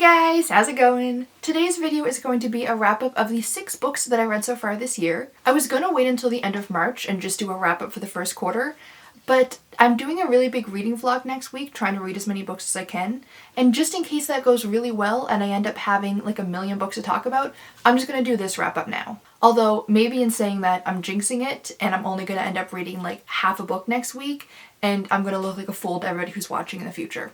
guys, how's it going? Today's video is going to be a wrap-up of the 6 books that I read so far this year. I was gonna wait until the end of March and just do a wrap-up for the first quarter, but I'm doing a really big reading vlog next week, trying to read as many books as I can, and just in case that goes really well and I end up having like a million books to talk about, I'm just gonna do this wrap-up now. Although, maybe in saying that, I'm jinxing it, and I'm only gonna end up reading like half a book next week, and I'm gonna look like a fool to everybody who's watching in the future.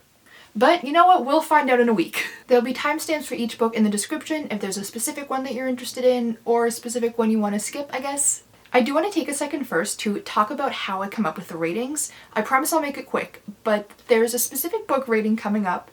But you know what? We'll find out in a week. There'll be timestamps for each book in the description if there's a specific one that you're interested in, or a specific one you want to skip, I guess. I do want to take a second first to talk about how I come up with the ratings. I promise I'll make it quick, but there's a specific book rating coming up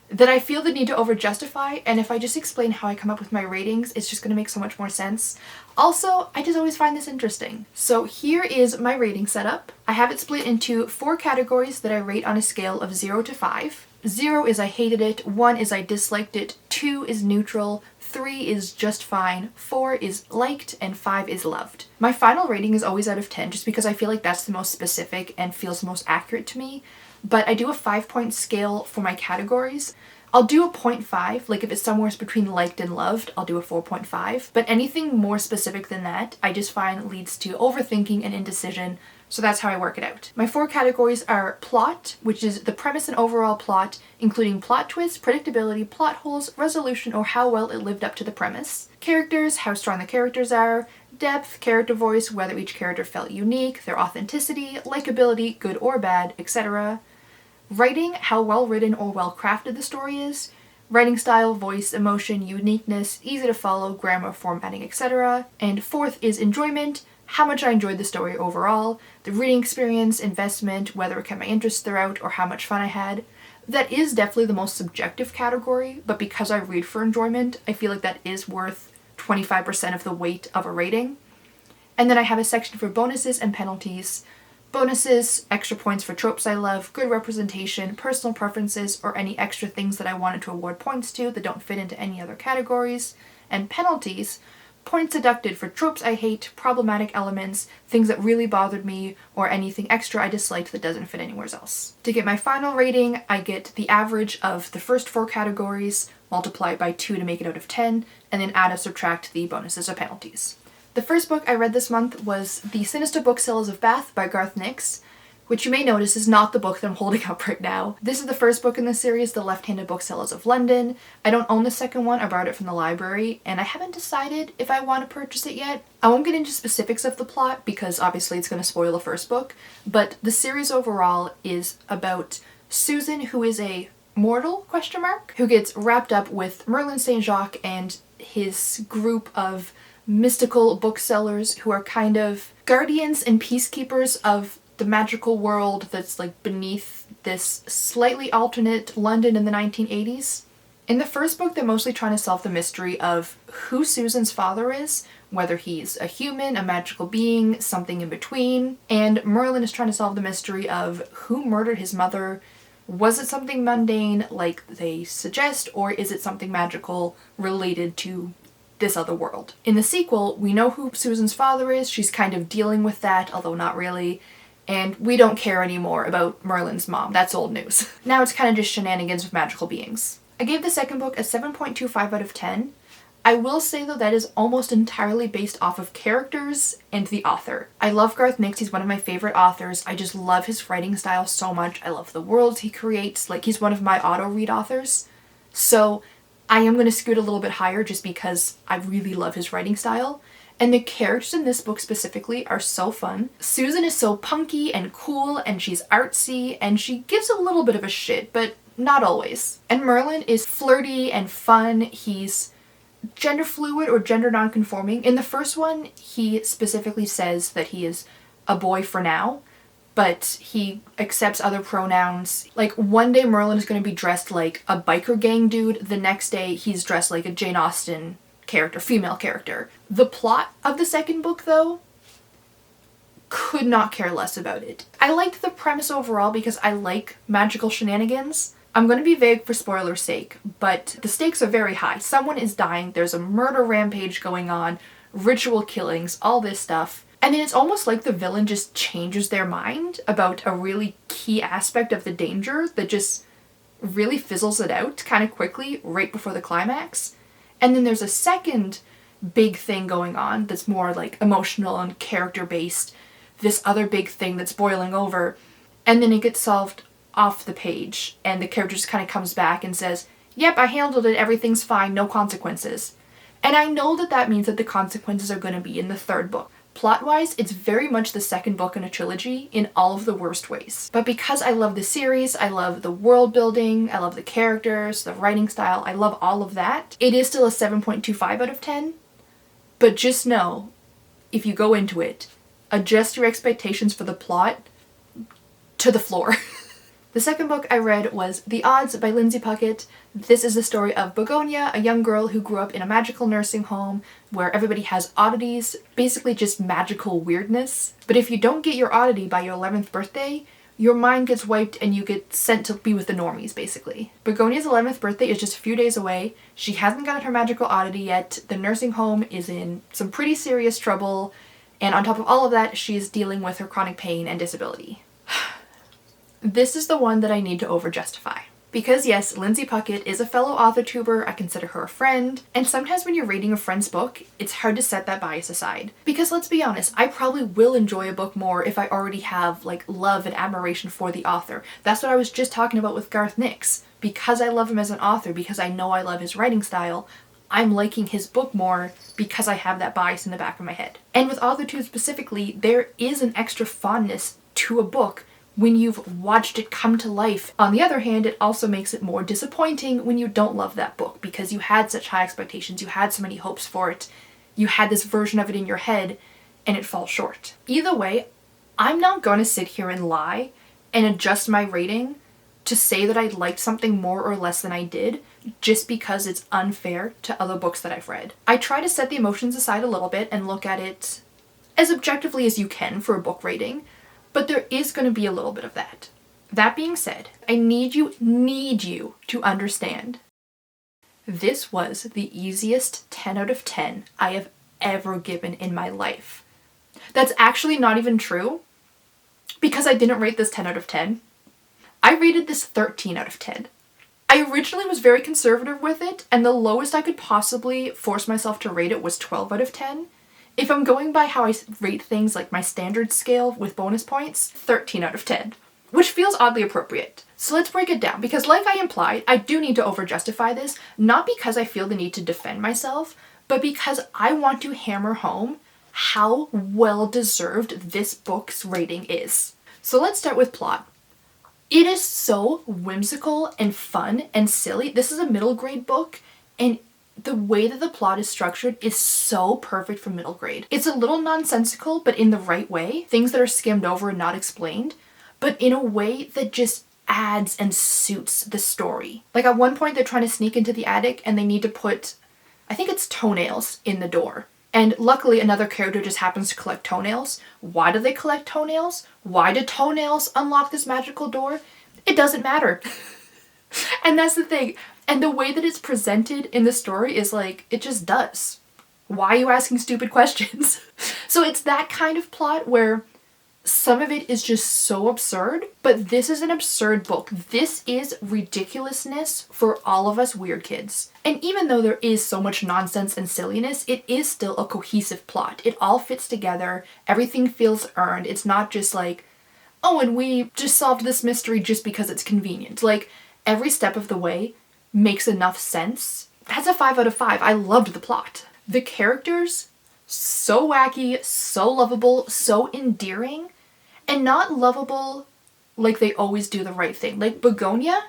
that I feel the need to over-justify, and if I just explain how I come up with my ratings, it's just going to make so much more sense. Also, I just always find this interesting. So here is my rating setup. I have it split into 4 categories that I rate on a scale of 0 to 5. 0 is I hated it, 1 is I disliked it, 2 is neutral, 3 is just fine, 4 is liked, and 5 is loved. My final rating is always out of 10 just because I feel like that's the most specific and feels most accurate to me, but I do a 5-point scale for my categories. I'll do a 0.5, like if it's somewhere between liked and loved, I'll do a 4.5, but anything more specific than that I just find leads to overthinking and indecision, so that's how I work it out. My 4 categories are plot, which is the premise and overall plot, including plot twists, predictability, plot holes, resolution, or how well it lived up to the premise. Characters, how strong the characters are. Depth, character voice, whether each character felt unique, their authenticity, likability, good or bad, etc. Writing, how well written or well crafted the story is. Writing style, voice, emotion, uniqueness, easy to follow, grammar, formatting, etc. And 4th is enjoyment, how much I enjoyed the story overall, the reading experience, investment, whether it kept my interest throughout, or how much fun I had. That is definitely the most subjective category, but because I read for enjoyment, I feel like that is worth 25% of the weight of a rating. And then I have a section for bonuses and penalties. Bonuses, extra points for tropes I love, good representation, personal preferences, or any extra things that I wanted to award points to that don't fit into any other categories. And penalties, points deducted for tropes I hate, problematic elements, things that really bothered me, or anything extra I disliked that doesn't fit anywhere else. To get my final rating, I get the average of the first 4 categories, multiply it by 2 to make it out of 10, and then add or subtract the bonuses or penalties. The first book I read this month was The Sinister Booksellers of Bath by Garth, which you may notice is not the book that I'm holding up right now. This is the first book in the series, The Left-Handed Booksellers of London. I don't own the second one, I borrowed it from the library, and I haven't decided if I want to purchase it yet. I won't get into specifics of the plot because obviously it's going to spoil the first book, but the series overall is about Susan, who is a mortal, who gets wrapped up with Merlin St. Jacques and his group of mystical booksellers who are kind of guardians and peacekeepers of the magical world that's like beneath this slightly alternate London in the 1980s. In the first book, they're mostly trying to solve the mystery of who Susan's father is, whether he's a human, a magical being, something in between, and Merlin is trying to solve the mystery of who murdered his mother. Was it something mundane like they suggest, or is it something magical related to this other world? In the sequel, we know who Susan's father is, she's kind of dealing with that, although not really, and we don't care anymore about Merlin's mom, that's old news. Now it's kind of just shenanigans with magical beings. I gave the second book a 7.25 out of 10. I will say though that is almost entirely based off of characters and the author. I love Garth, he's one of my favorite authors, I just love his writing style so much, I love the worlds he creates, like he's one of my auto-read authors. So I am going to scoot a little bit higher just because I really love his writing style. And the characters in this book specifically are so fun. Susan is so punky and cool, and she's artsy, and she gives a little bit of a shit, but not always. And Merlin is flirty and fun. He's gender fluid or gender non-conforming. In the first one, he specifically says that he is a boy for now, but he accepts other pronouns. Like one day Merlin is going to be dressed like a biker gang dude, the next day he's dressed like a Jane Austen character, female character. The plot of the second book though, could not care less about it. I liked the premise overall because I like magical shenanigans. I'm going to be vague for spoiler's sake, but the stakes are very high. Someone is dying, there's a murder rampage going on, ritual killings, all this stuff. And then it's almost like the villain just changes their mind about a really key aspect of the danger that just really fizzles it out kind of quickly right before the climax. And then there's a second big thing going on that's more like emotional and character based, this other big thing that's boiling over, and then it gets solved off the page and the character just kind of comes back and says, yep, I handled it, everything's fine, no consequences. And I know that that means that the consequences are going to be in the third book. Plot-wise, it's very much the second book in a trilogy in all of the worst ways. But because I love the series, I love the world building, I love the characters, the writing style, I love all of that, it is still a 7.25 out of 10. But just know, if you go into it, adjust your expectations for the plot to the floor. The second book I read was The Odds by Lindsay Puckett. This is the story of Begonia, a young girl who grew up in a magical nursing home where everybody has oddities, basically just magical weirdness. But if you don't get your oddity by your 11th birthday, your mind gets wiped and you get sent to be with the normies, basically. Begonia's 11th birthday is just a few days away. She hasn't gotten her magical oddity yet. The nursing home is in some pretty serious trouble. And on top of all of that, she's dealing with her chronic pain and disability. This is the one that I need to over-justify. Because yes, Lindsay Puckett is a fellow author tuber, I consider her a friend, and sometimes when you're reading a friend's book, it's hard to set that bias aside. Because let's be honest, I probably will enjoy a book more if I already have like love and admiration for the author. That's what I was just talking about with Garth. Because I love him as an author, because I know I love his writing style, I'm liking his book more because I have that bias in the back of my head. And with AuthorTube specifically, there is an extra fondness to a book when you've watched it come to life. On the other hand, it also makes it more disappointing when you don't love that book because you had such high expectations, you had so many hopes for it, you had this version of it in your head, and it falls short. Either way, I'm not going to sit here and lie and adjust my rating to say that I liked something more or less than I did just because it's unfair to other books that I've read. I try to set the emotions aside a little bit and look at it as objectively as you can for a book rating, but there is going to be a little bit of that. That being said, I need you to understand. This was the easiest 10 out of 10 I have ever given in my life. That's actually not even true because I didn't rate this 10 out of 10. I rated this 13 out of 10. I originally was very conservative with it, and the lowest I could possibly force myself to rate it was 12 out of 10. If I'm going by how I rate things like my standard scale with bonus points, 13 out of 10, which feels oddly appropriate. So let's break it down, because like I implied, I do need to over-justify this, not because I feel the need to defend myself, but because I want to hammer home how well-deserved this book's rating is. So let's start with plot. It is so whimsical and fun and silly. This is a middle grade book, and the way that the plot is structured is so perfect for middle grade. It's a little nonsensical, but in the right way. Things that are skimmed over and not explained, but in a way that just adds and suits the story. Like at one point they're trying to sneak into the attic and they need to put, I think it's toenails in the door. And luckily another character just happens to collect toenails. Why do they collect toenails? Why do toenails unlock this magical door? It doesn't matter. And that's the thing. And the way that it's presented in the story is like, it just does. Why are you asking stupid questions? So it's that kind of plot where some of it is just so absurd, but this is an absurd book. This is ridiculousness for all of us weird kids. And even though there is so much nonsense and silliness, it is still a cohesive plot. It all fits together. Everything feels earned. It's not just like, oh, and we just solved this mystery just because it's convenient. Like, every step of the way makes enough sense. That's a 5 out of 5. I loved the plot. The characters, so wacky, so lovable, so endearing, and not lovable like they always do the right thing. Like Begonia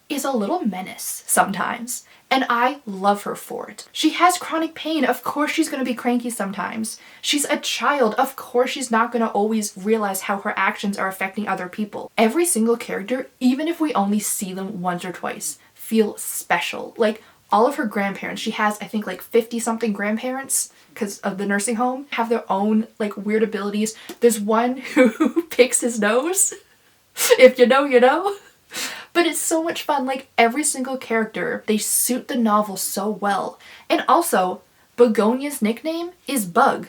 is a little menace sometimes, and I love her for it. She has chronic pain. Of course she's going to be cranky sometimes. She's a child. Of course she's not going to always realize how her actions are affecting other people. Every single character, even if we only see them once or twice, feel special. Like all of her grandparents, she has I think like 50 something grandparents because of the nursing home, have their own like weird abilities. There's one who picks his nose. If you know, you know. But it's so much fun. Like every single character, they suit the novel so well. And also, Begonia's nickname is Bug.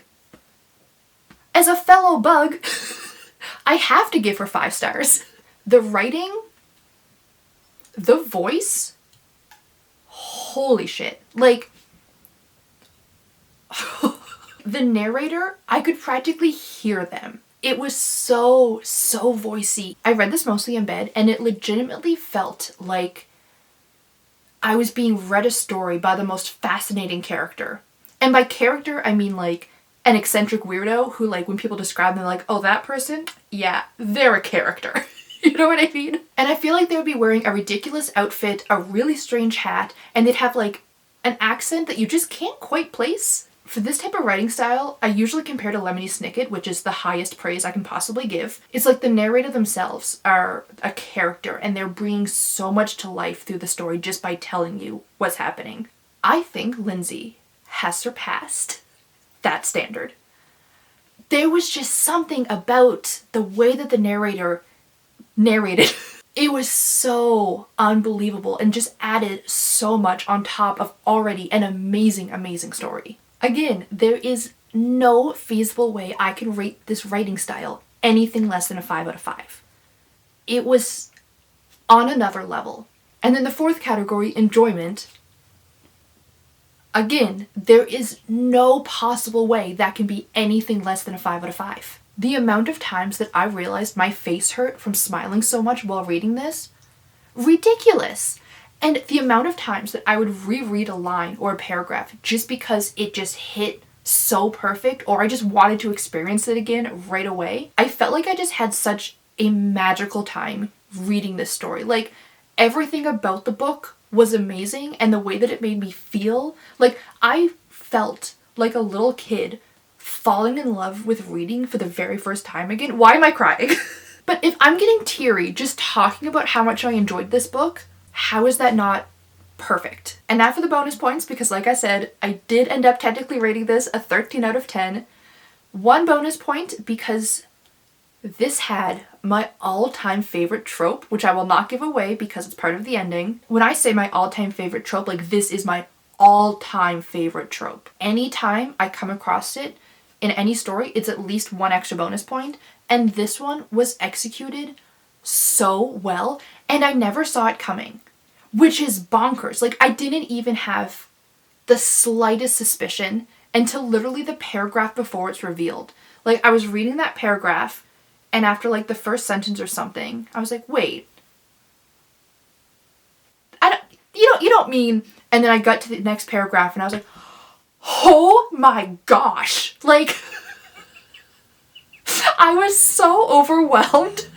As a fellow bug, I have to give her 5 stars. The writing, The voice, holy shit. Like, the narrator, I could practically hear them. It was so voicey. I read this mostly in bed, and it legitimately felt like I was being read a story by the most fascinating character. And by character, I mean like an eccentric weirdo who, like, when people describe them, they're like, oh, that person? Yeah, they're a character. You know what I mean? And I feel like they would be wearing a ridiculous outfit, a really strange hat, and they'd have like an accent that you just can't quite place. For this type of writing style, I usually compare to Lemony Snicket, which is the highest praise I can possibly give. It's like the narrator themselves are a character, and they're bringing so much to life through the story just by telling you what's happening. I think Lindsay has surpassed that standard. There was just something about the way that the narrator narrated. It was so unbelievable and just added so much on top of already an amazing story. Again, there is no feasible way I can rate this writing style anything less than a 5 out of 5. It was on another level. And then the fourth category, enjoyment. Again, there is no possible way that can be anything less than a 5 out of 5. The amount of times that I realized my face hurt from smiling so much while reading this, ridiculous. And the amount of times that I would reread a line or a paragraph just because it just hit so perfect, or I just wanted to experience it again right away. I felt like I just had such a magical time reading this story. Like, everything about the book was amazing, and the way that it made me feel, like, I felt like a little kid falling in love with reading for the very first time again. Why am I crying? But if I'm getting teary just talking about how much I enjoyed this book, how is that not perfect? And now for the bonus points, because like I said, I did end up technically rating this a 13 out of 10. One bonus point because this had my all-time favorite trope, which I will not give away because it's part of the ending. When I say my all-time favorite trope, like, this is my all-time favorite trope. Anytime I come across it in any story, it's at least one extra bonus point, and this one was executed so well, and I never saw it coming, which is bonkers. Like, I didn't even have the slightest suspicion until literally the paragraph before it's revealed. Like, I was reading that paragraph, and after like the first sentence or something, I was like, wait, you don't mean, and then I got to the next paragraph and I was like, oh my gosh, like, I was so overwhelmed.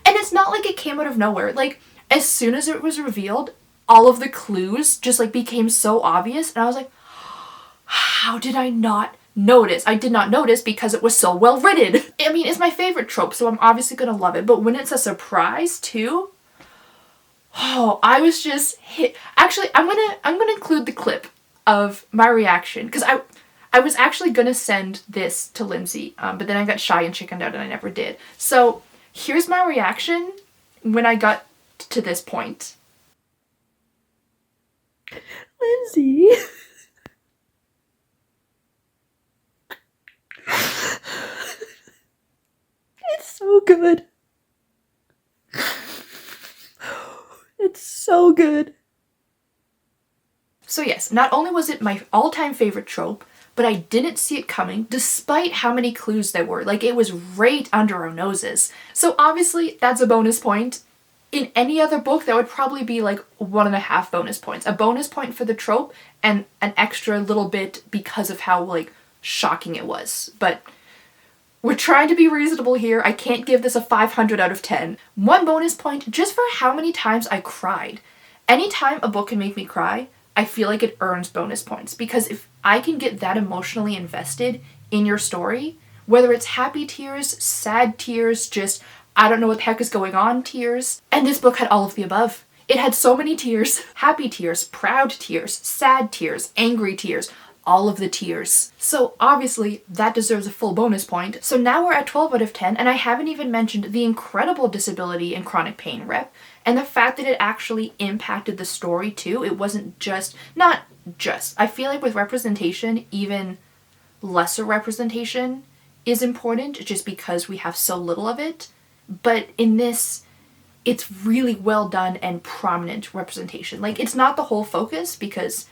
And it's not like it came out of nowhere. Like, as soon as it was revealed, all of the clues just like became so obvious, and I was like, how did I not notice? I did not notice because it was so well written. I mean, it's my favorite trope, so I'm obviously gonna love it, but when it's a surprise too, oh, I was just hit. Actually, I'm gonna include the clip of my reaction, because I was actually gonna send this to Lindsay, but then I got shy and chickened out and I never did. So here's my reaction when I got to this point. Lindsay. It's so good. It's so good. So yes, not only was it my all-time favorite trope, but I didn't see it coming despite how many clues there were. Like, it was right under our noses. So obviously that's a bonus point. In any other book, that would probably be like 1.5 bonus points. A bonus point for the trope and an extra little bit because of how like shocking it was. But we're trying to be reasonable here. I can't give this a 500 out of 10. One bonus point just for how many times I cried. Anytime a book can make me cry, I feel like it earns bonus points, because if I can get that emotionally invested in your story, whether it's happy tears, sad tears, just I don't know what the heck is going on tears, and this book had all of the above. It had so many tears. Happy tears, proud tears, sad tears, angry tears, all of the tears. So obviously that deserves a full bonus point. So now we're at 12 out of 10, and I haven't even mentioned the incredible disability and chronic pain rep, and the fact that it actually impacted the story too. It wasn't just, not just, I feel like with representation, even lesser representation is important just because we have so little of it. But in this, it's really well done and prominent representation. Like, it's not the whole focus because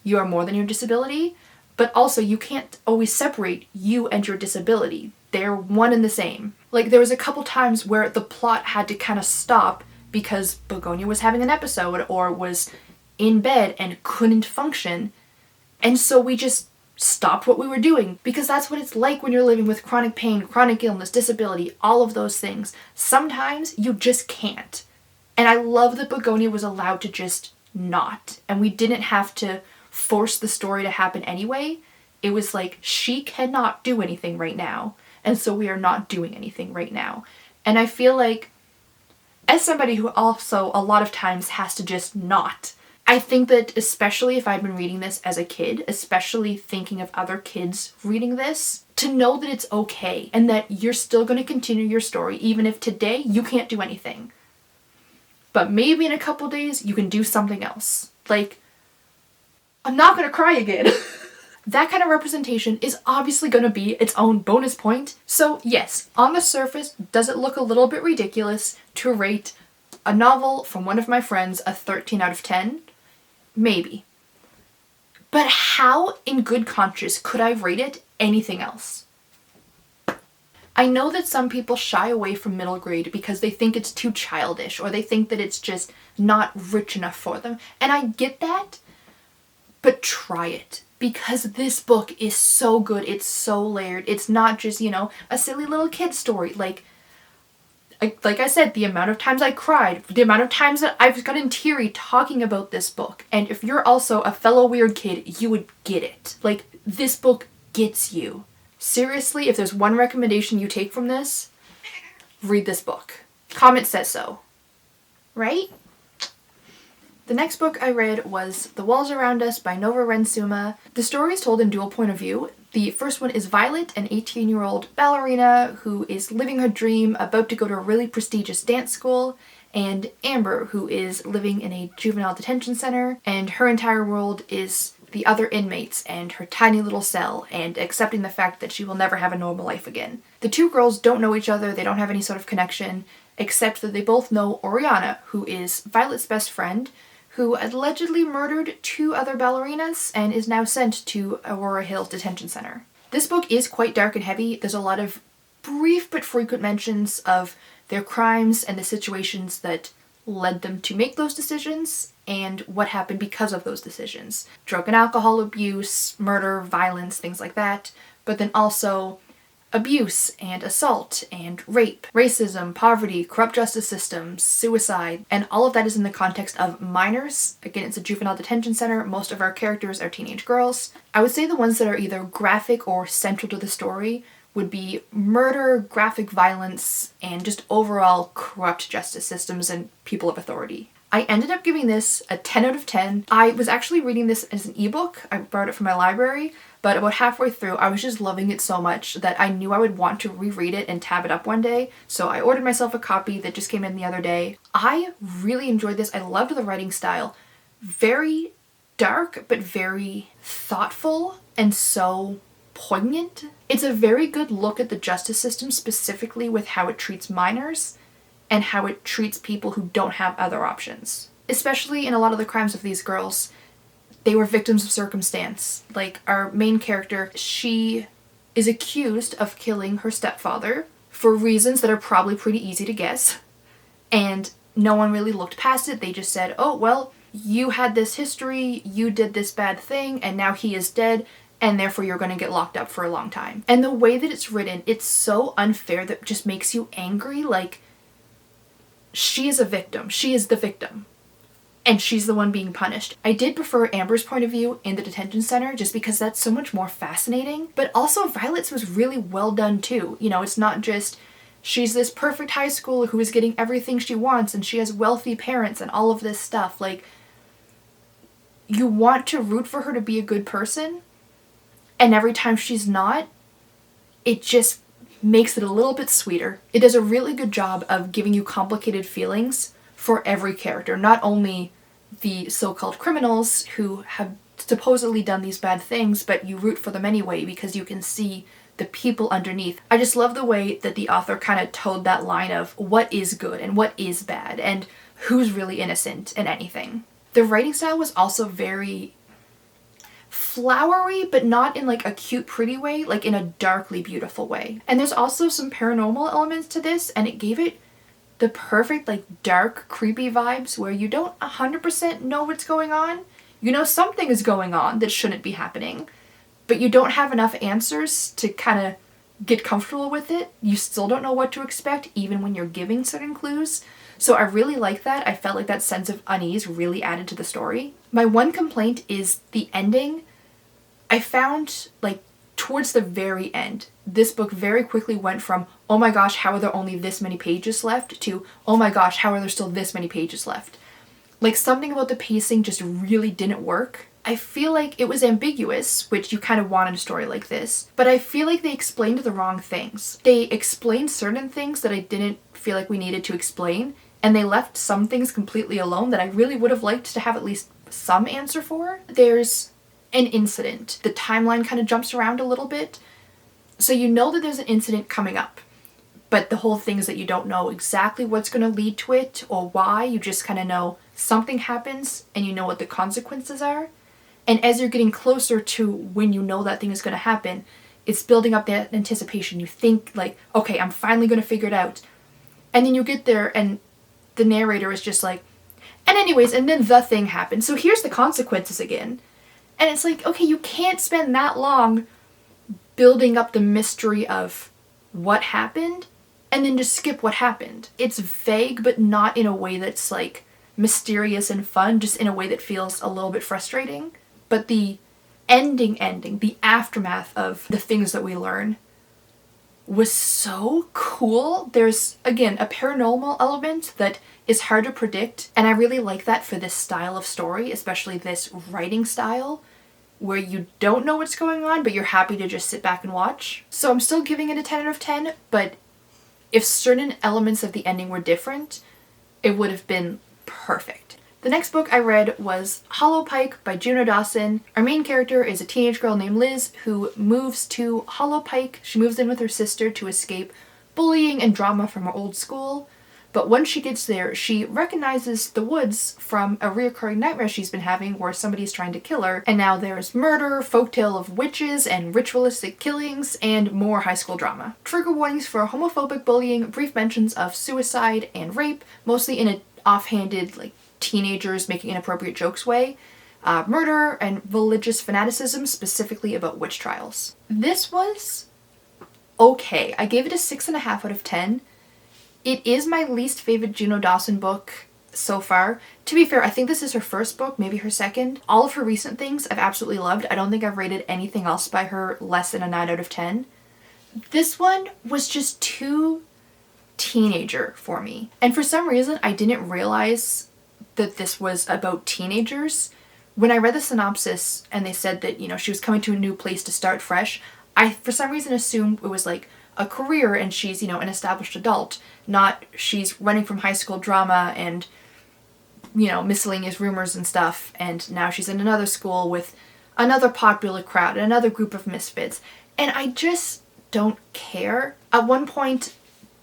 you are more than your disability, but also you can't always separate you and your disability. They're one and the same. Like, there was a couple times where the plot had to kind of stop because Begonia was having an episode or was in bed and couldn't function. And so we just stopped what we were doing, because that's what it's like when you're living with chronic pain, chronic illness, disability, all of those things. Sometimes you just can't. And I love that Begonia was allowed to just not. And we didn't have to force the story to happen anyway. It was like, she cannot do anything right now, and so we are not doing anything right now. And I feel like, as somebody who also a lot of times has to just not, I think that especially if I'd been reading this as a kid, especially thinking of other kids reading this, to know that it's okay and that you're still going to continue your story even if today you can't do anything. But maybe in a couple days you can do something else. Like, I'm not going to cry again. That kind of representation is obviously going to be its own bonus point. So yes, on the surface, does it look a little bit ridiculous to rate a novel from one of my friends a 13 out of 10? Maybe. But how in good conscience could I rate it anything else? I know that some people shy away from middle grade because they think it's too childish or they think that it's just not rich enough for them. And I get that, but try it. Because this book is so good, it's so layered. It's not just, a silly little kid story. Like I said, the amount of times I cried, the amount of times that I've gotten teary talking about this book. And if you're also a fellow weird kid, you would get it. Like, this book gets you. Seriously, if there's one recommendation you take from this, read this book. Comment says so. Right? The next book I read was The Walls Around Us by Nova Ren Suma. The story is told in dual point of view. The first one is Violet, an 18-year-old ballerina who is living her dream, about to go to a really prestigious dance school, and Amber, who is living in a juvenile detention center, and her entire world is the other inmates and her tiny little cell, and accepting the fact that she will never have a normal life again. The two girls don't know each other, they don't have any sort of connection, except that they both know Oriana, who is Violet's best friend, who allegedly murdered 2 other ballerinas and is now sent to Aurora Hills Detention Center. This book is quite dark and heavy. There's a lot of brief but frequent mentions of their crimes and the situations that led them to make those decisions and what happened because of those decisions. Drug and alcohol abuse, murder, violence, things like that, but then also abuse and assault and rape, racism, poverty, corrupt justice systems, suicide, and all of that is in the context of minors. Again, it's a juvenile detention center. Most of our characters are teenage girls. I would say the ones that are either graphic or central to the story would be murder, graphic violence, and just overall corrupt justice systems and people of authority. I ended up giving this a 10 out of 10. I was actually reading this as an ebook. I borrowed it from my library, but about halfway through, I was just loving it so much that I knew I would want to reread it and tab it up one day. So I ordered myself a copy that just came in the other day. I really enjoyed this. I loved the writing style. Very dark, but very thoughtful and so poignant. It's a very good look at the justice system, specifically with how it treats minors and how it treats people who don't have other options. Especially in a lot of the crimes of these girls, they were victims of circumstance. Like, our main character, she is accused of killing her stepfather for reasons that are probably pretty easy to guess. And no one really looked past it. They just said, oh, well, you had this history, you did this bad thing, and now he is dead, and therefore you're going to get locked up for a long time. And the way that it's written, it's so unfair that just makes you angry. Like, she is a victim. She is the victim. And she's the one being punished. I did prefer Amber's point of view in the detention center just because that's so much more fascinating. But also Violet's was really well done too. You know, it's not just she's this perfect high schooler who is getting everything she wants and she has wealthy parents and all of this stuff. Like, you want to root for her to be a good person, and every time she's not, it just makes it a little bit sweeter. It does a really good job of giving you complicated feelings for every character, not only the so-called criminals who have supposedly done these bad things, but you root for them anyway because you can see the people underneath. I just love the way that the author kind of towed that line of what is good and what is bad and who's really innocent in anything. The writing style was also very flowery, but not in like a cute pretty way, like in a darkly beautiful way. And there's also some paranormal elements to this, and it gave it the perfect like dark creepy vibes where you don't 100% know what's going on. You know something is going on that shouldn't be happening, but you don't have enough answers to kind of get comfortable with it. You still don't know what to expect even when you're giving certain clues. So I really like that. I felt like that sense of unease really added to the story. My one complaint is the ending. I found like towards the very end, this book very quickly went from, oh my gosh, how are there only this many pages left, to, oh my gosh, how are there still this many pages left? Like something about the pacing just really didn't work. I feel like it was ambiguous, which you kind of want in a story like this, but I feel like they explained the wrong things. They explained certain things that I didn't feel like we needed to explain, and they left some things completely alone that I really would have liked to have at least some answer for. There's an incident. The timeline kind of jumps around a little bit, so you know that there's an incident coming up, but the whole thing is that you don't know exactly what's going to lead to it or why. You just kind of know something happens and you know what the consequences are. And as you're getting closer to when you know that thing is going to happen, it's building up that anticipation. You think like, okay, I'm finally going to figure it out. And then you get there and the narrator is just like, and anyways, and then the thing happens. So here's the consequences again. And it's like, okay, you can't spend that long building up the mystery of what happened and then just skip what happened. It's vague, but not in a way that's like mysterious and fun, just in a way that feels a little bit frustrating. But the ending, the aftermath of the things that we learn was so cool. There's, again, a paranormal element that is hard to predict, and I really like that for this style of story, especially this writing style, where you don't know what's going on, but you're happy to just sit back and watch. So I'm still giving it a 10 out of 10, but if certain elements of the ending were different, it would have been perfect. The next book I read was Hollow Pike by Juno Dawson. Our main character is a teenage girl named Liz who moves to Hollow Pike. She moves in with her sister to escape bullying and drama from her old school. But once she gets there, she recognizes the woods from a reoccurring nightmare she's been having where somebody's trying to kill her. And now there's murder, folktale of witches, and ritualistic killings, and more high school drama. Trigger warnings for homophobic bullying, brief mentions of suicide and rape, mostly in an offhanded, like, teenagers making inappropriate jokes way, murder, and religious fanaticism, specifically about witch trials. This was okay. I gave it a 6.5 out of 10. It is my least favorite Juno Dawson book so far. To be fair, I think this is her first book, maybe her second. All of her recent things I've absolutely loved. I don't think I've rated anything else by her less than a 9 out of 10. This one was just too teenager for me. And for some reason, I didn't realize that this was about teenagers. When I read the synopsis and they said that, you know, she was coming to a new place to start fresh, I for some reason assumed it was like a career and she's, you know, an established adult, not she's running from high school drama and, you know, miscellaneous rumors and stuff, and now she's in another school with another popular crowd, another group of misfits, and I just don't care. At one point,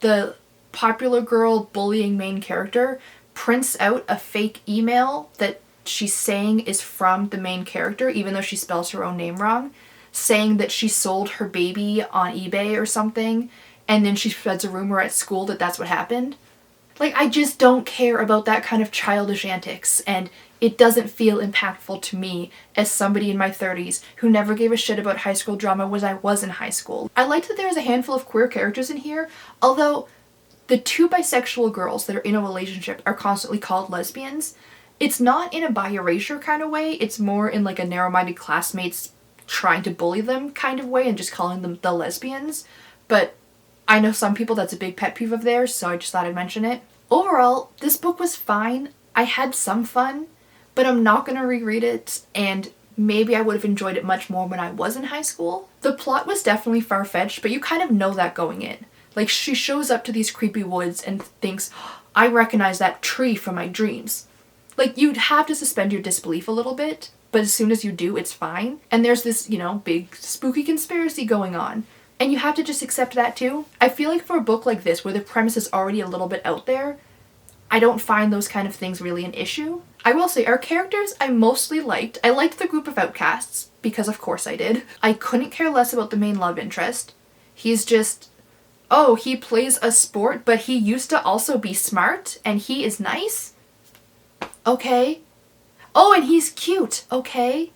the popular girl bullying main character prints out a fake email that she's saying is from the main character, even though she spells her own name wrong, saying that she sold her baby on eBay or something, and then she spreads a rumor at school that that's what happened. Like, I just don't care about that kind of childish antics, and it doesn't feel impactful to me as somebody in my 30s who never gave a shit about high school drama when I was in high school. I like that there's a handful of queer characters in here, although the two bisexual girls that are in a relationship are constantly called lesbians. It's not in a bi-erasure kind of way, it's more in like a narrow-minded classmates trying to bully them kind of way and just calling them the lesbians. But I know some people that's a big pet peeve of theirs, so I just thought I'd mention it. Overall, this book was fine. I had some fun, but I'm not going to reread it, and maybe I would have enjoyed it much more when I was in high school. The plot was definitely far-fetched, but you kind of know that going in. Like, she shows up to these creepy woods and thinks, I recognize that tree from my dreams. Like, you'd have to suspend your disbelief a little bit, but as soon as you do, it's fine. And there's this, you know, big spooky conspiracy going on. And you have to just accept that too. I feel like for a book like this, where the premise is already a little bit out there, I don't find those kind of things really an issue. I will say, our characters I mostly liked. I liked the group of outcasts, because of course I did. I couldn't care less about the main love interest. He's just, oh, he plays a sport, but he used to also be smart, and he is nice? Okay. Oh, and he's cute. Okay.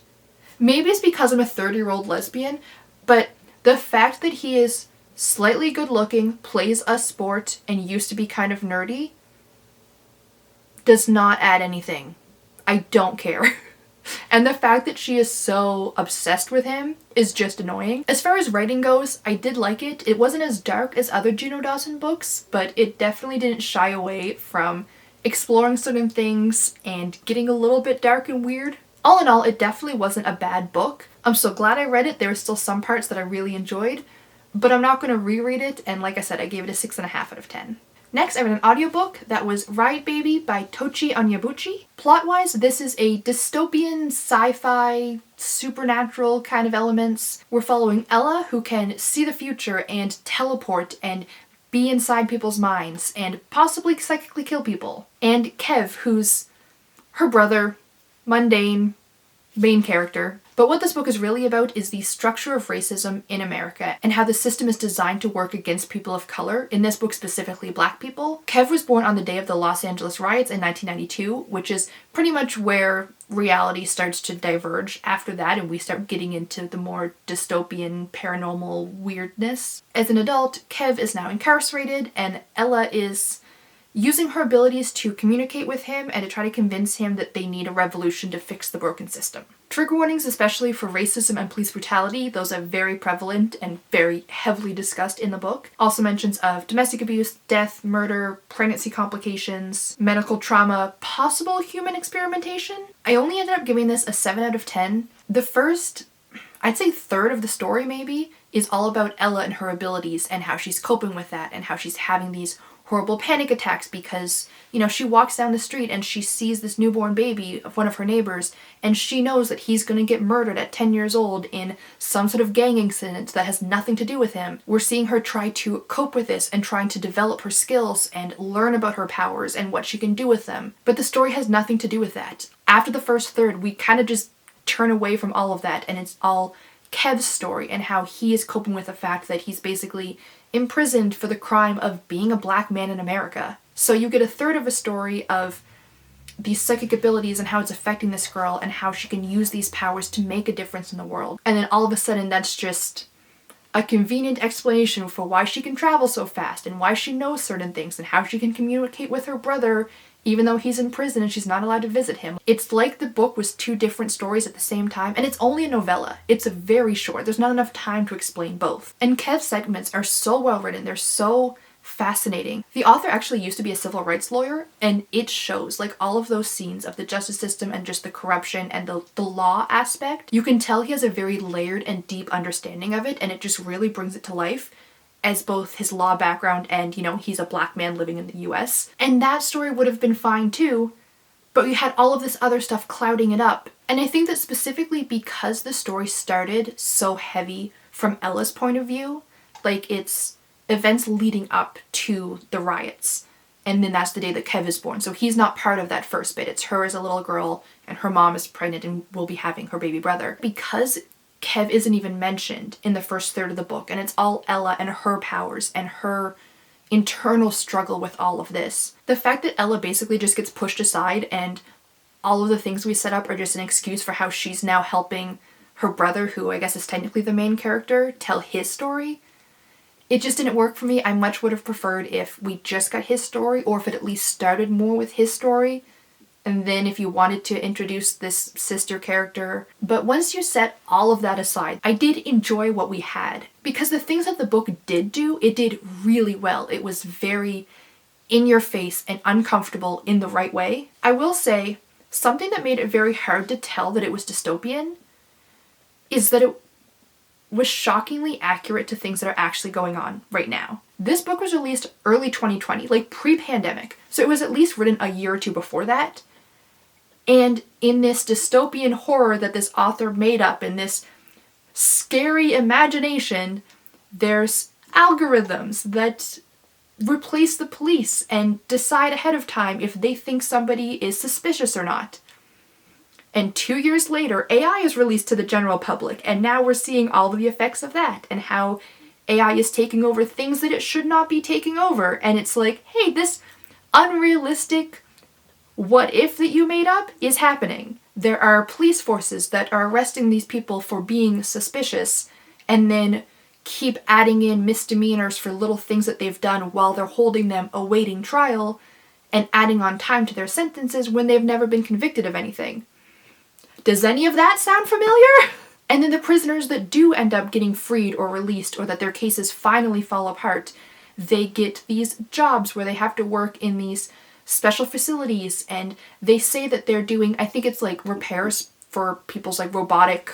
Maybe it's because I'm a 30-year-old lesbian, but the fact that he is slightly good looking, plays a sport, and used to be kind of nerdy does not add anything. I don't care. And the fact that she is so obsessed with him is just annoying. As far as writing goes, I did like it. It wasn't as dark as other Juno Dawson books, but it definitely didn't shy away from exploring certain things and getting a little bit dark and weird. All in all, it definitely wasn't a bad book. I'm so glad I read it. There were still some parts that I really enjoyed, but I'm not going to reread it, and like I said, I gave it a 6.5 out of 10. Next, I read an audiobook that was Riot Baby by Tochi Onyebuchi. Plot-wise, this is a dystopian, sci-fi, supernatural kind of elements. We're following Ella, who can see the future and teleport and be inside people's minds and possibly psychically kill people. And Kev, who's her brother, mundane, main character. But what this book is really about is the structure of racism in America and how the system is designed to work against people of color, in this book specifically Black people. Kev was born on the day of the Los Angeles riots in 1992, which is pretty much where reality starts to diverge after that, and we start getting into the more dystopian, paranormal weirdness. As an adult, Kev is now incarcerated, and Ella is using her abilities to communicate with him and to try to convince him that they need a revolution to fix the broken system. Trigger warnings, especially for racism and police brutality, those are very prevalent and very heavily discussed in the book. Also mentions of domestic abuse, death, murder, pregnancy complications, medical trauma, possible human experimentation. I only ended up giving this a 7 out of 10. The first, I'd say third of the story maybe, is all about Ella and her abilities and how she's coping with that and how she's having these horrible panic attacks because, you know, she walks down the street and she sees this newborn baby of one of her neighbors and she knows that he's going to get murdered at 10 years old in some sort of gang incident that has nothing to do with him. We're seeing her try to cope with this and trying to develop her skills and learn about her powers and what she can do with them. But the story has nothing to do with that. After the first third, we kind of just turn away from all of that and it's all Kev's story and how he is coping with the fact that he's basically imprisoned for the crime of being a Black man in America. So you get a third of a story of these psychic abilities and how it's affecting this girl and how she can use these powers to make a difference in the world. And then all of a sudden that's just a convenient explanation for why she can travel so fast and why she knows certain things and how she can communicate with her brother even though he's in prison and she's not allowed to visit him. It's like the book was two different stories at the same time, and it's only a novella. It's very short. There's not enough time to explain both. And Kev's segments are so well written. They're so fascinating. The author actually used to be a civil rights lawyer, and it shows, like, all of those scenes of the justice system and just the corruption and the law aspect. You can tell he has a very layered and deep understanding of it, and it just really brings it to life as both his law background and, you know, he's a Black man living in the US. And that story would have been fine too, but we had all of this other stuff clouding it up. And I think that specifically because the story started so heavy from Ella's point of view, like it's events leading up to the riots, and then that's the day that Kev is born. So he's not part of that first bit. It's her as a little girl, and her mom is pregnant and will be having her baby brother. Because Kev isn't even mentioned in the first third of the book, and it's all Ella and her powers and her internal struggle with all of this. The fact that Ella basically just gets pushed aside and all of the things we set up are just an excuse for how she's now helping her brother, who I guess is technically the main character, tell his story. It just didn't work for me. I much would have preferred if we just got his story, or if it at least started more with his story, and then if you wanted to introduce this sister character. But once you set all of that aside, I did enjoy what we had. Because the things that the book did do, it did really well. It was very in your face and uncomfortable in the right way. I will say, something that made it very hard to tell that it was dystopian is that it was shockingly accurate to things that are actually going on right now. This book was released early 2020, like pre-pandemic. So it was at least written a year or two before that. And in this dystopian horror that this author made up in this scary imagination, There's algorithms that replace the police and decide ahead of time if they think somebody is suspicious or not. And 2 years later, AI is released to the general public, and now we're seeing all of the effects of that and how AI is taking over things that it should not be taking over. And it's like, hey, this unrealistic what if that you made up is happening. There are police forces that are arresting these people for being suspicious and then keep adding in misdemeanors for little things that they've done while they're holding them awaiting trial and adding on time to their sentences when they've never been convicted of anything. Does any of that sound familiar? And then the prisoners that do end up getting freed or released, or that their cases finally fall apart, they get these jobs where they have to work in these special facilities, and they say that they're doing, I think it's like repairs for people's like robotic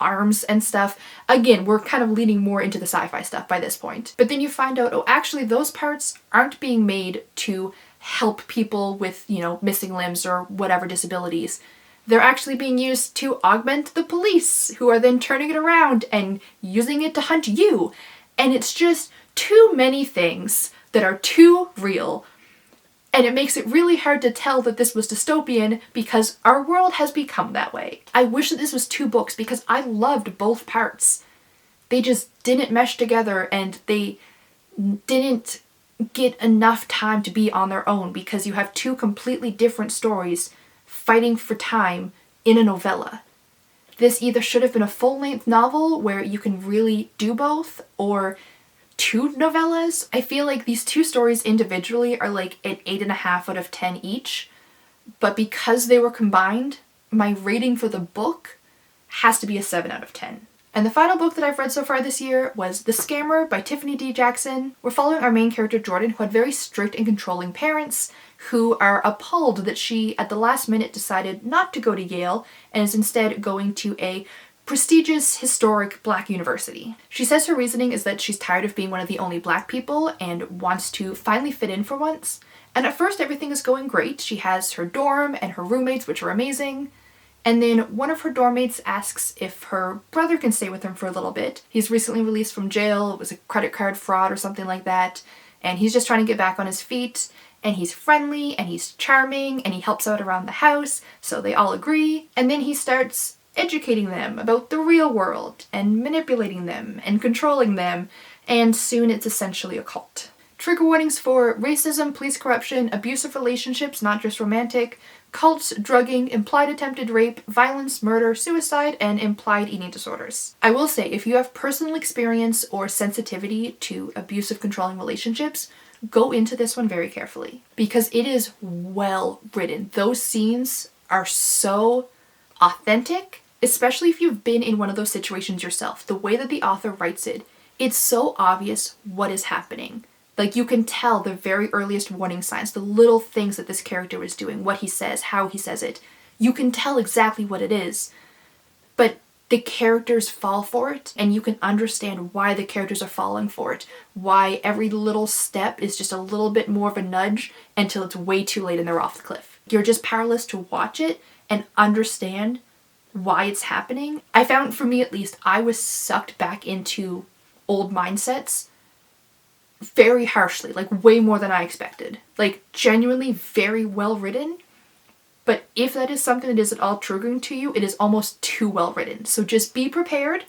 arms and stuff. Again, we're kind of leaning more into the sci-fi stuff by this point. But then you find out, oh, actually those parts aren't being made to help people with, missing limbs or whatever disabilities. They're actually being used to augment the police, who are then turning it around and using it to hunt you. And it's just too many things that are too real. And it makes it really hard to tell that this was dystopian because our world has become that way. I wish that this was 2 books because I loved both parts. They just didn't mesh together, and they didn't get enough time to be on their own because you have 2 completely different stories fighting for time in a novella. This either should have been a full-length novel where you can really do both, or 2 novellas. I feel like these 2 stories individually are like an 8.5 out of 10 each, but because they were combined, my rating for the book has to be a 7 out of 10. And the final book that I've read so far this year was The Scammer by Tiffany D. Jackson. We're following our main character Jordan, who had very strict and controlling parents who are appalled that she, at the last minute, decided not to go to Yale and is instead going to a prestigious, historic Black university. She says her reasoning is that she's tired of being one of the only Black people and wants to finally fit in for once. And at first everything is going great. She has her dorm and her roommates, which are amazing. And then one of her dorm mates asks if her brother can stay with them for a little bit. He's recently released from jail. It was a credit card fraud or something like that. And he's just trying to get back on his feet. And he's friendly and he's charming and he helps out around the house. So they all agree. And then he starts educating them about the real world and manipulating them and controlling them. And soon it's essentially a cult. Trigger warnings for racism, police corruption, abusive relationships, not just romantic, cults, drugging, implied attempted rape, violence, murder, suicide, and implied eating disorders. I will say, if you have personal experience or sensitivity to abusive, controlling relationships, go into this one very carefully because it is well written. Those scenes are so authentic, especially if you've been in one of those situations yourself. The way that the author writes it, it's so obvious what is happening. Like, you can tell the very earliest warning signs, the little things that this character is doing, what he says, how he says it. You can tell exactly what it is. But the characters fall for it, and you can understand why the characters are falling for it. Why every little step is just a little bit more of a nudge until it's way too late and they're off the cliff. You're just powerless to watch it and understand why it's happening. I found, for me at least, I was sucked back into old mindsets very harshly, like way more than I expected. Like, genuinely very well written, but if that is something that is at all triggering to you, it is almost too well written. So just be prepared,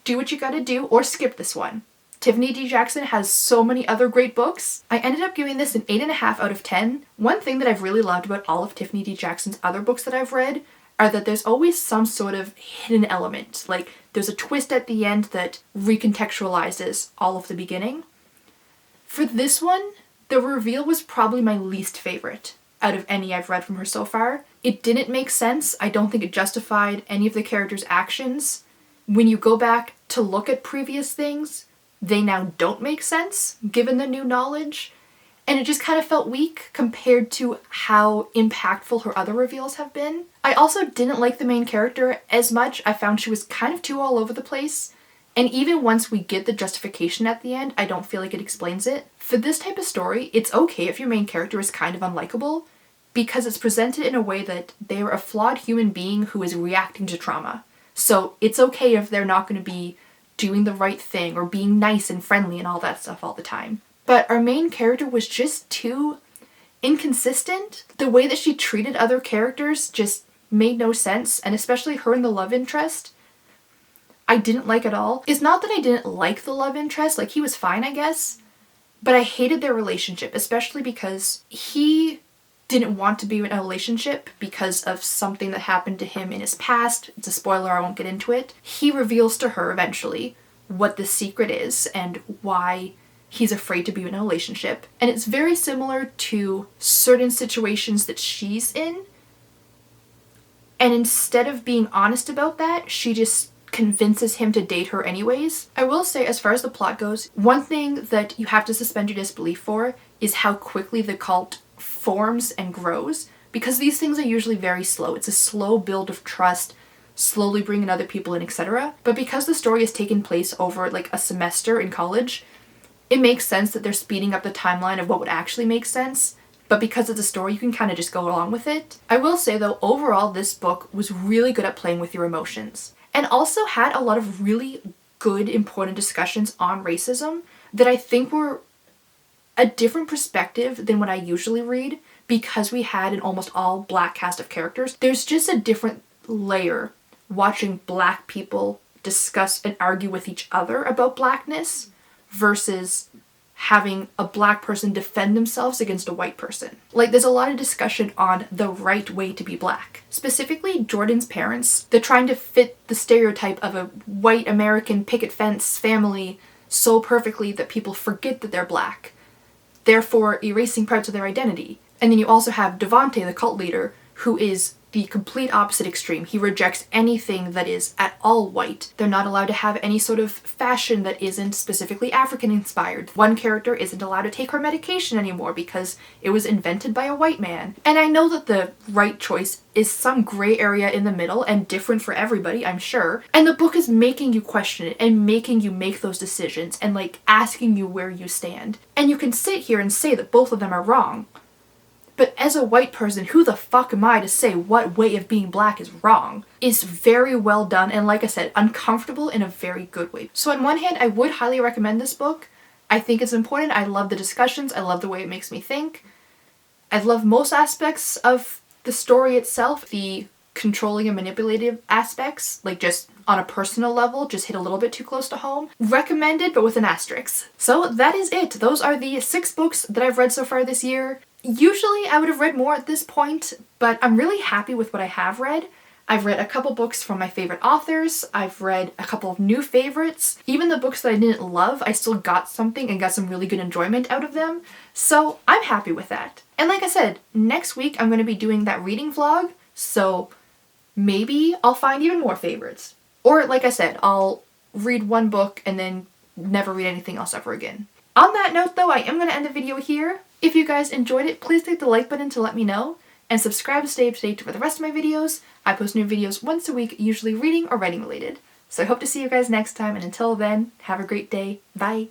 do what you gotta do, or skip this one. Tiffany D. Jackson has so many other great books. I ended up giving this an 8.5 out of 10. One thing that I've really loved about all of Tiffany D. Jackson's other books that I've read are that there's always some sort of hidden element. Like, there's a twist at the end that recontextualizes all of the beginning. For this one, the reveal was probably my least favorite out of any I've read from her so far. It didn't make sense. I don't think it justified any of the characters' actions. When you go back to look at previous things, they now don't make sense, given the new knowledge. And it just kind of felt weak compared to how impactful her other reveals have been. I also didn't like the main character as much. I found she was kind of too all over the place. And even once we get the justification at the end, I don't feel like it explains it. For this type of story, it's okay if your main character is kind of unlikable, because it's presented in a way that they're a flawed human being who is reacting to trauma. So it's okay if they're not going to be doing the right thing or being nice and friendly and all that stuff all the time. But our main character was just too inconsistent. The way that she treated other characters just made no sense, and especially her and the love interest, I didn't like at all. It's not that I didn't like the love interest, like he was fine, I guess, but I hated their relationship, especially because he didn't want to be in a relationship because of something that happened to him in his past. It's a spoiler, I won't get into it. He reveals to her eventually what the secret is and why he's afraid to be in a relationship. And it's very similar to certain situations that she's in. And instead of being honest about that, she just convinces him to date her anyways. I will say, as far as the plot goes, one thing that you have to suspend your disbelief for is how quickly the cult forms and grows, because these things are usually very slow. It's a slow build of trust, slowly bringing other people in, etc. But because the story has taken place over like a semester in college, it makes sense that they're speeding up the timeline of what would actually make sense. But because it's a story, you can kind of just go along with it. I will say though, overall this book was really good at playing with your emotions, and also had a lot of really good, important discussions on racism that I think were a different perspective than what I usually read, because we had an almost all black cast of characters. There's just a different layer watching black people discuss and argue with each other about blackness versus having a black person defend themselves against a white person. Like, there's a lot of discussion on the right way to be black. Specifically, Jordan's parents, they're trying to fit the stereotype of a white American picket fence family so perfectly that people forget that they're black, therefore erasing parts of their identity. And then you also have Devante, the cult leader, who is the complete opposite extreme. He rejects anything that is at all white. They're not allowed to have any sort of fashion that isn't specifically African inspired. One character isn't allowed to take her medication anymore because it was invented by a white man. And I know that the right choice is some gray area in the middle and different for everybody, I'm sure. And the book is making you question it and making you make those decisions and like asking you where you stand. And you can sit here and say that both of them are wrong. But as a white person, who the fuck am I to say what way of being black is wrong? It's very well done, and like I said, uncomfortable in a very good way. So on one hand, I would highly recommend this book. I think it's important. I love the discussions. I love the way it makes me think. I love most aspects of the story itself. The controlling and manipulative aspects, like just on a personal level, just hit a little bit too close to home. Recommended, but with an asterisk. So that is it. Those are the 6 books that I've read so far this year. Usually I would have read more at this point, but I'm really happy with what I have read. I've read a couple books from my favorite authors. I've read a couple of new favorites. Even the books that I didn't love, I still got something and got some really good enjoyment out of them. So I'm happy with that. And like I said, next week I'm going to be doing that reading vlog, so maybe I'll find even more favorites. Or like I said, I'll read one book and then never read anything else ever again. On that note though, I am going to end the video here. If you guys enjoyed it, please click the like button to let me know, and subscribe to stay up to date for the rest of my videos. I post new videos once a week, usually reading or writing related. So I hope to see you guys next time, and until then, have a great day. Bye!